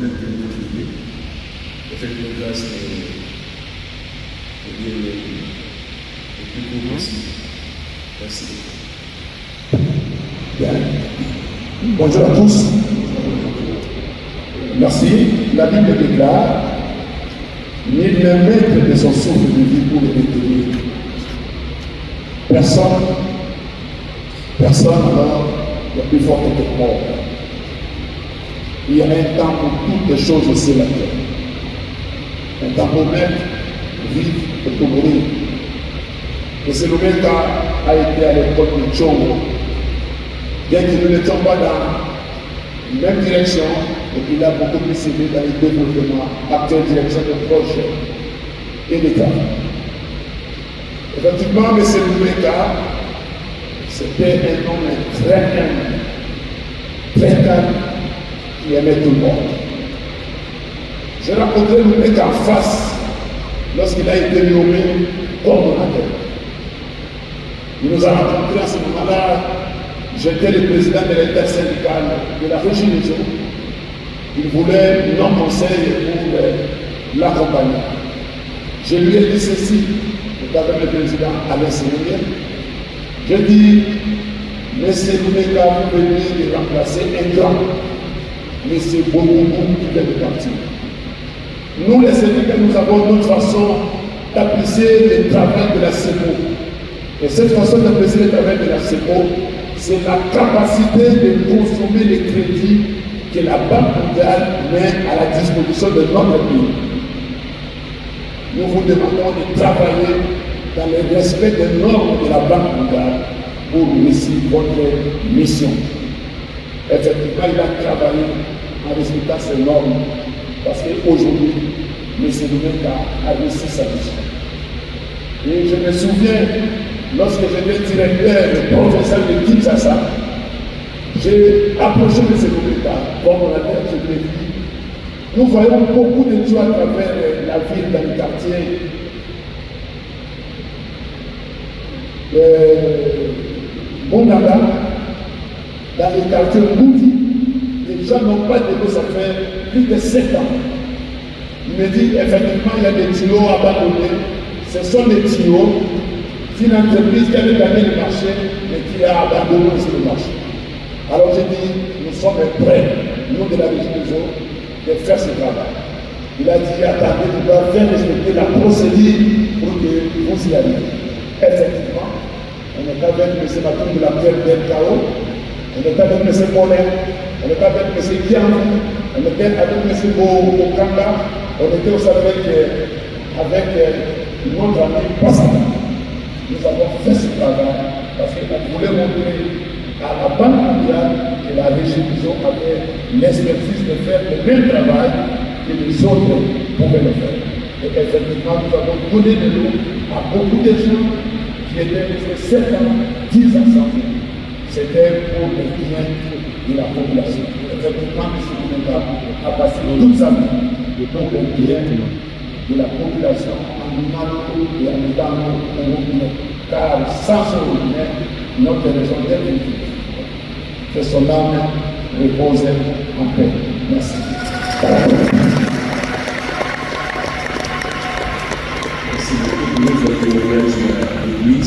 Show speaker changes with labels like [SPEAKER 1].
[SPEAKER 1] honnête que nous vivons. Faites-nous grâce de dire le plus court possible. Merci.
[SPEAKER 2] Bien. Bonjour à tous. Merci. La Bible déclare: nul ne maître de son souffle de vie pour le détenir. Personne alors n'est plus fort que mort. Il y a un temps pour toutes les choses sur la terre. Un temps pour naître, vivre et pour mourir. Et c'est le même temps a été à l'époque de Tchongo. Bien que nous n'étions pas dans la même direction, et qu'il a beaucoup plus aidé dans le développement, actuelle direction de projet et d'État. Effectivement, M. Loubeka, c'était un homme très calme, qui aimait tout le monde. J'ai rencontré Loubeka en face lorsqu'il a été nommé coordonnateur. Il nous a rencontrés à ce moment-là. J'étais le président de l'intersyndicale de la région de Djo. Il voulait non conseil pour l'accompagner. Je lui ai dit ceci, avec le président Alain Sénégal. Je dis, Monsieur Loubeka, vous venez de remplacer un grand, Monsieur Boboubou, qui vient de partir. Nous, les syndicats, nous avons notre façon d'apprécier le travail de la CEPO. Et cette façon d'apprécier le travail de la CEPO, c'est la capacité de consommer les crédits que la Banque mondiale met à la disposition de notre pays. Nous vous demandons de travailler dans le respect des normes de la Banque mondiale pour réussir votre mission. Effectivement, il a travaillé en respectant ces normes parce qu'aujourd'hui, M. Loubeka a réussi sa mission. Et je me souviens, lorsque j'étais directeur professeur de Kinshasa, j'ai approché M. Loubeka, comme on a dit, je lui ai dit, nous voyons beaucoup de choses à travers la ville, dans le quartier. Bongada, dans le quartier Moudi, les gens n'ont pas de l'eau, ça fait plus de 7 ans. Il me dit, effectivement, il y a des tuyaux abandonnés. Ce sont des tuyaux d'une entreprise qui avait gagné le marché, mais qui a abandonné aussi le marché. Alors j'ai dit, nous sommes prêts, nous de la région de Djo, de faire ce travail. Il a dit, attendez, vous devez faire respecter la procédure pour que vous y arriviez. Effectivement, on est avec M. Matou de la Pierre del Cao, on est avec M. Monet, on est avec M. Kian, on était avec M. Bokanga, on était aussi avec notre ami Passada. Nous avons fait ce travail parce qu'on voulait montrer à la Banque mondiale que la région avait l'expertise de faire le même travail que les autres pouvaient le faire. Et effectivement, nous avons donné de l'eau à beaucoup de gens qui étaient restés 7 ans, 10 ans sans eau. C'était pour le bien de la population. Effectivement, M. Loubeka a passé toute sa vie pour le bien de la population en donnant l'eau et en mettant l'eau au robinet. Car sans ce robinet, notre raison d'être est que son âme repose en paix. Merci.
[SPEAKER 1] Merci beaucoup. Nous,